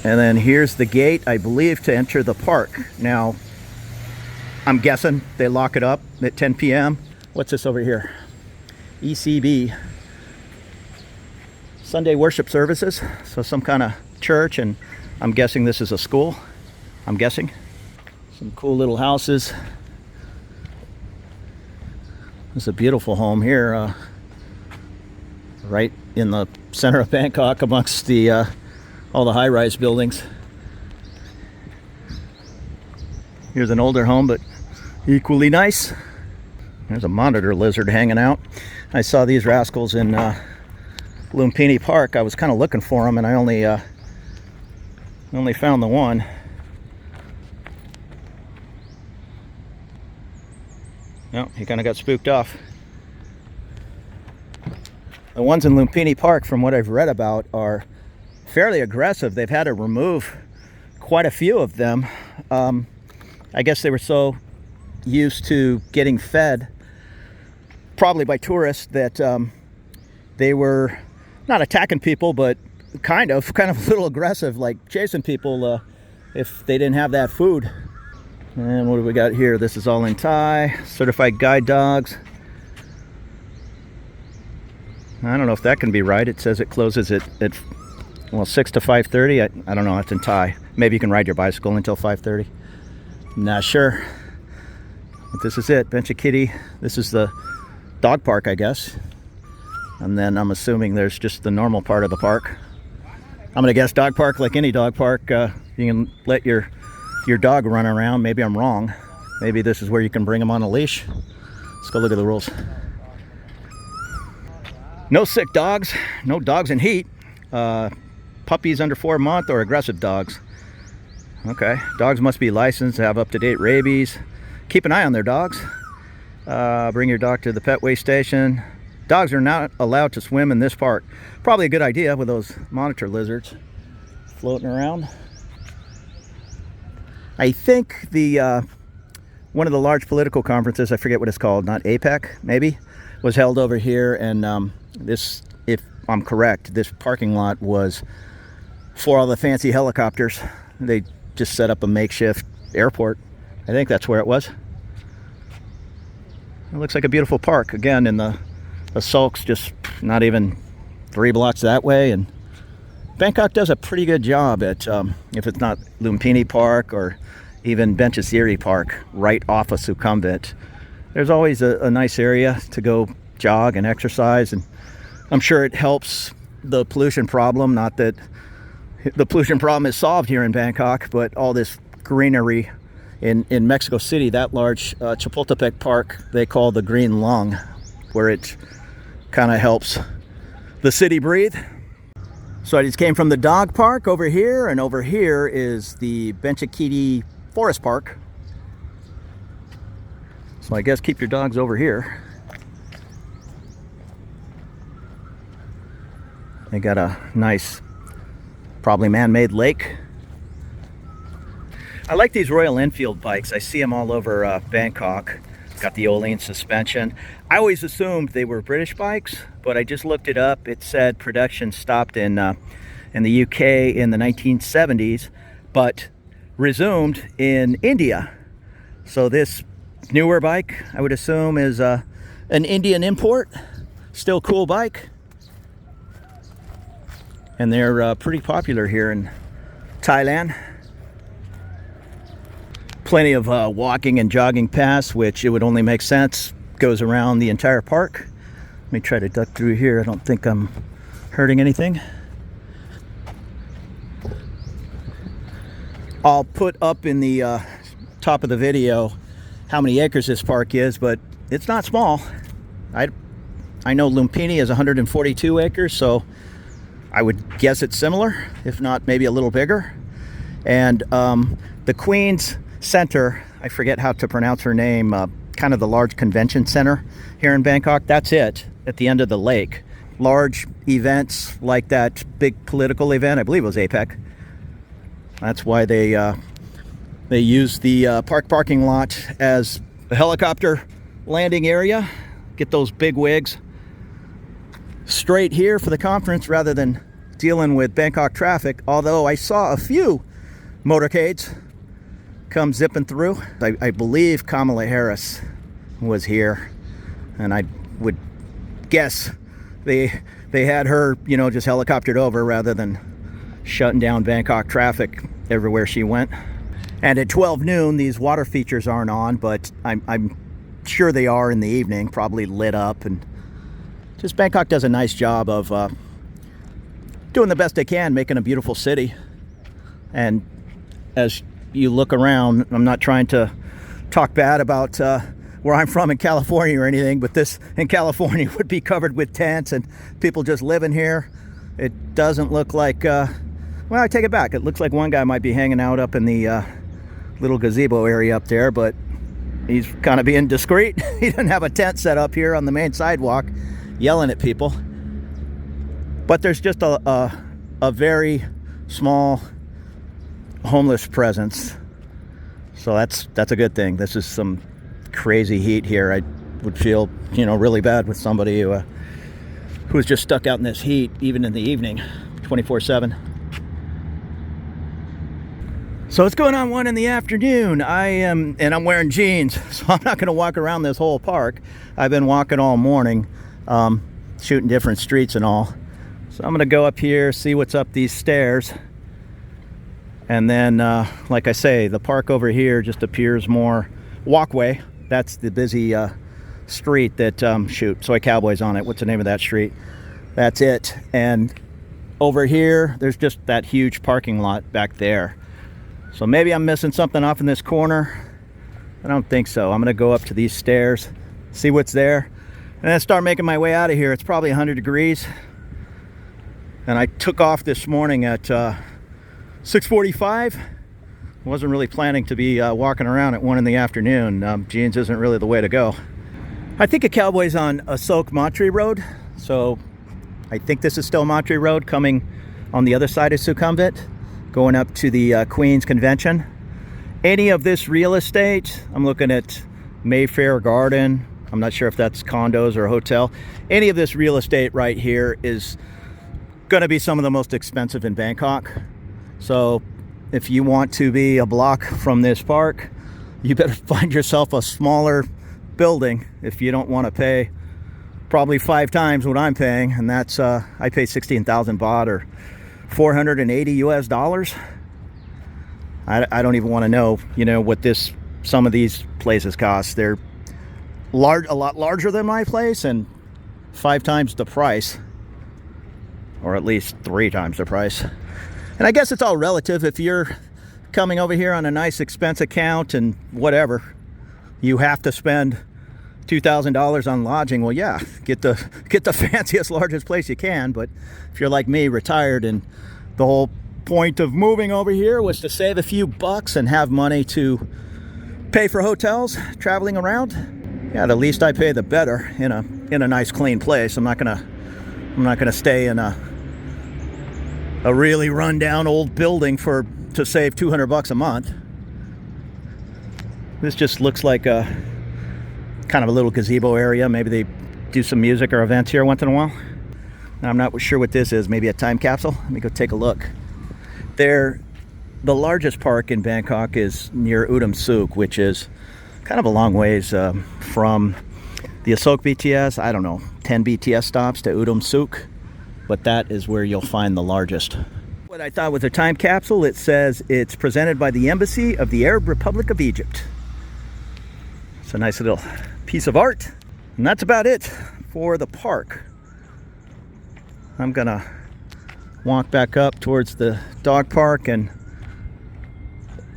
And then here's the gate, I believe, to enter the park. Now, I'm guessing they lock it up at 10 p.m. What's this over here? ECB. Sunday worship services. So some kind of church, and I'm guessing this is a school. I'm guessing. Some cool little houses. It's a beautiful home here, right in the center of Bangkok, amongst the all the high-rise buildings. Here's an older home, but equally nice. There's a monitor lizard hanging out. I saw these rascals in Lumpini Park. I was kind of looking for them, and I only found the one. No, he kind of got spooked off. The ones in Lumpini Park, from what I've read about, are fairly aggressive. They've had to remove quite a few of them. I guess they were so used to getting fed, probably by tourists, that they were not attacking people, but kind of a little aggressive, like chasing people if they didn't have that food. And what do we got here? This is all in Thai. Certified guide dogs. I don't know if that can be right. It says it closes at 6 to 5:30. I don't know. It's in Thai. Maybe you can ride your bicycle until 5:30. Not sure. But this is it. Benchakitti. This is the dog park, I guess. And then I'm assuming there's just the normal part of the park. I'm going to guess dog park, like any dog park. You can let your dog run around. Maybe I'm wrong. Maybe this is where you can bring him on a leash. Let's go look at the rules. No sick dogs. No dogs in heat. Puppies under 4 months or aggressive dogs. Okay. Dogs must be licensed, have up-to-date rabies. Keep an eye on their dogs. Bring your dog to the pet waste station. Dogs are not allowed to swim in this park. Probably a good idea with those monitor lizards floating around. I think the one of the large political conferences, I forget what it's called, not APEC maybe, was held over here, and this, if I'm correct, this parking lot was for all the fancy helicopters. They just set up a makeshift airport. I think that's where it was. It looks like a beautiful park. Again, in the sulks, just not even 3 blocks that way. And Bangkok does a pretty good job at, if it's not Lumpini Park or even Benchakitti Park, right off of Sukhumvit, there's always a nice area to go jog and exercise. And I'm sure it helps the pollution problem. Not that the pollution problem is solved here in Bangkok, but all this greenery in Mexico City, that large Chapultepec Park, they call the green lung, where it kind of helps the city breathe. So I just came from the dog park over here, and over here is the Benchakitti Forest Park. So I guess keep your dogs over here. They got a nice, probably man-made lake. I like these Royal Enfield bikes. I see them all over Bangkok. Got the Olean suspension. I always assumed they were British bikes, but I just looked it up. It said production stopped in the UK in the 1970s, but resumed in India. So this newer bike, I would assume, is an Indian import. Still cool bike. And they're pretty popular here in Thailand. Plenty of walking and jogging paths, which it would only make sense goes around the entire park. Let me try to duck through here. I don't think I'm hurting anything. I'll put up in the top of the video how many acres this park is, but it's not small. I know Lumpini is 142 acres, so I would guess it's similar, if not maybe a little bigger. And the Queen's Center, I forget how to pronounce her name, kind of the large convention center here in Bangkok, that's it, at the end of the lake. Large events like that big political event, I believe it was APEC. That's why they use the parking lot as a helicopter landing area. Get those big wigs straight here for the conference rather than dealing with Bangkok traffic, although I saw a few motorcades come zipping through. I believe Kamala Harris was here, and I would guess they had her, you know, just helicoptered over rather than shutting down Bangkok traffic everywhere she went. And at 12 noon, these water features aren't on, but I'm sure they are in the evening, probably lit up. And just Bangkok does a nice job of doing the best they can, making a beautiful city. And as you look around, I'm not trying to talk bad about where I'm from in California or anything, but this in California would be covered with tents and people just living here. It doesn't look like, well, I take it back. It looks like one guy might be hanging out up in the little gazebo area up there, but he's kind of being discreet. He doesn't have a tent set up here on the main sidewalk yelling at people. But there's just a very small homeless presence, so that's a good thing. This is some crazy heat here. I would feel, you know, really bad with somebody who was just stuck out in this heat, even in the evening, 24/7. So it's going on 1 in the afternoon. And I'm wearing jeans, so I'm not going to walk around this whole park. I've been walking all morning, shooting different streets and all. So I'm going to go up here, see what's up these stairs. And then, like I say, the park over here just appears more walkway. That's the busy street that, Soy Cowboy's on it. What's the name of that street? That's it. And over here, there's just that huge parking lot back there. So maybe I'm missing something off in this corner. I don't think so. I'm going to go up to these stairs, see what's there, and then start making my way out of here. It's probably 100 degrees. And I took off this morning at 6:45. Wasn't really planning to be walking around at 1 in the afternoon. Jeans isn't really the way to go. I think a Cowboy's on Asok Mantri Road. So I think this is still Mantri Road, coming on the other side of Sukhumvit, going up to the Queen's Convention. Any of this real estate, I'm looking at Mayfair Garden. I'm not sure if that's condos or a hotel. Any of this real estate right here is going to be some of the most expensive in Bangkok. So if you want to be a block from this park, you better find yourself a smaller building if you don't want to pay probably 5 times what I'm paying. And that's, I pay 16,000 baht or $480 US. I don't even want to know, you know, what some of these places cost. They're a lot larger than my place and 5 times the price, or at least 3 times the price. And I guess it's all relative. If you're coming over here on a nice expense account and whatever, you have to spend $2,000 on lodging. Well, yeah, get the fanciest, largest place you can. But if you're like me, retired, and the whole point of moving over here was to save a few bucks and have money to pay for hotels, traveling around, yeah, the least I pay, the better, in a nice, clean place. I'm not gonna stay in a really run-down old building to save 200 bucks a month. This just looks like a kind of a little gazebo area. Maybe they do some music or events here once in a while. And I'm not sure what this is. Maybe a time capsule. Let me go take a look. The largest park in Bangkok is near Udom Suk, which is kind of a long ways from the Asok BTS. I don't know, 10 BTS stops to Udom Suk. But that is where you'll find the largest. What I thought was a time capsule, it says it's presented by the Embassy of the Arab Republic of Egypt. It's a nice little piece of art. And that's about it for the park. I'm gonna walk back up towards the dog park and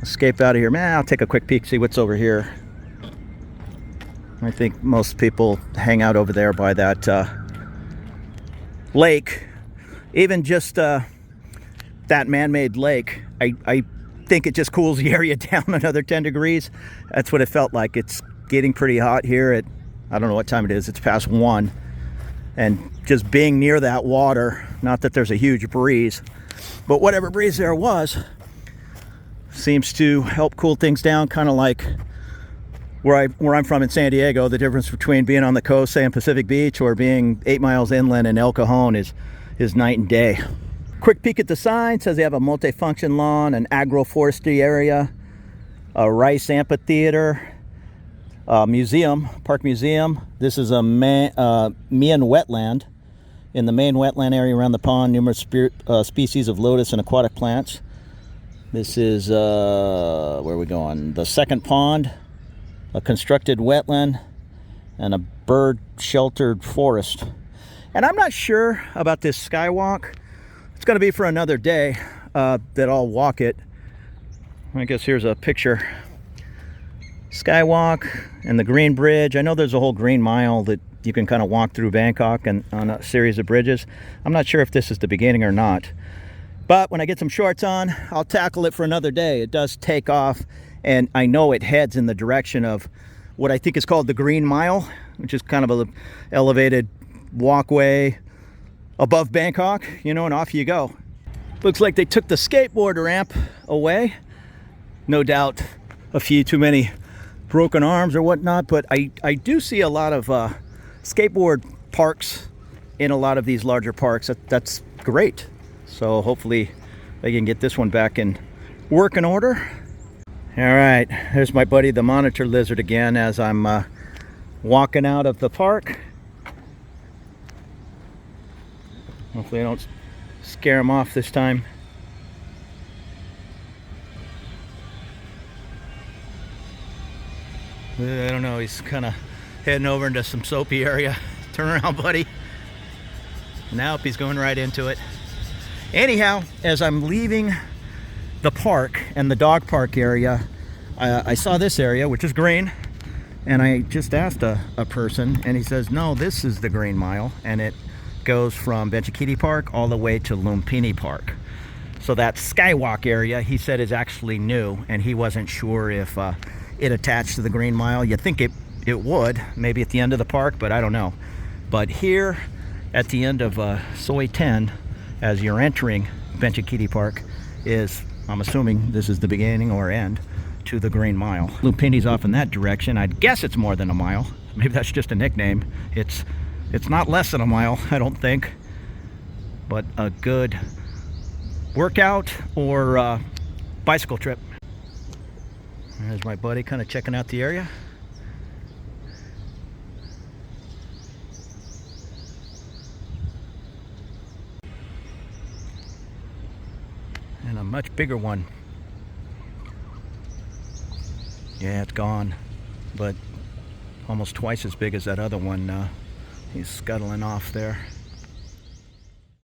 escape out of here. Man, I'll take a quick peek, see what's over here. I think most people hang out over there by that lake. Even just that man-made lake, I think it just cools the area down another 10 degrees. That's what it felt like. It's getting pretty hot here at, I don't know what time it is, it's past 1. And just being near that water, not that there's a huge breeze, but whatever breeze there was, seems to help cool things down, kind of like where I'm from in San Diego. The difference between being on the coast, say in Pacific Beach, or being 8 miles inland in El Cajon is night and day. Quick peek at the sign. Says they have a multifunction lawn, an agroforestry area, a rice amphitheater, museum, park museum. This is a main wetland. In the main wetland area around the pond, numerous species of lotus and aquatic plants. This is, where are we going? The second pond, a constructed wetland, and a bird-sheltered forest. And I'm not sure about this skywalk. It's going to be for another day that I'll walk it. I guess here's a picture. Skywalk and the Green Bridge. I know there's a whole Green Mile that you can kind of walk through Bangkok and on a series of bridges. I'm not sure if this is the beginning or not. But when I get some shorts on, I'll tackle it for another day. It does take off, and I know it heads in the direction of what I think is called the Green Mile, which is kind of an elevated walkway above Bangkok, you know, and off you go. Looks like they took the skateboard ramp away. No doubt a few too many broken arms or whatnot, but I do see a lot of skateboard parks in a lot of these larger parks. That's great. So hopefully they can get this one back in working order. All right, there's my buddy the monitor lizard again as I'm walking out of the park. Hopefully I don't scare him off this time. I don't know, he's kind of heading over into some soapy area. Turn around, buddy. Now he's going right into it. Anyhow, as I'm leaving the park and the dog park area, I saw this area, which is green, and I just asked a person, and he says, no, this is the Green Mile, and it goes from Benchakitti Park all the way to Lumpini Park. So that skywalk area, he said, is actually new, and he wasn't sure if it attached to the Green Mile. You think it would, maybe at the end of the park, but I don't know. But here at the end of Soi 10, as you're entering Benchakitti Park, is, I'm assuming this is the beginning or end to the Green Mile. Lumpini's off in that direction. I'd guess it's more than a mile. Maybe that's just a nickname. It's not less than a mile, I don't think. But a good workout or bicycle trip. There's my buddy kind of checking out the area. And a much bigger one. Yeah, it's gone, but almost twice as big as that other one. He's scuttling off there.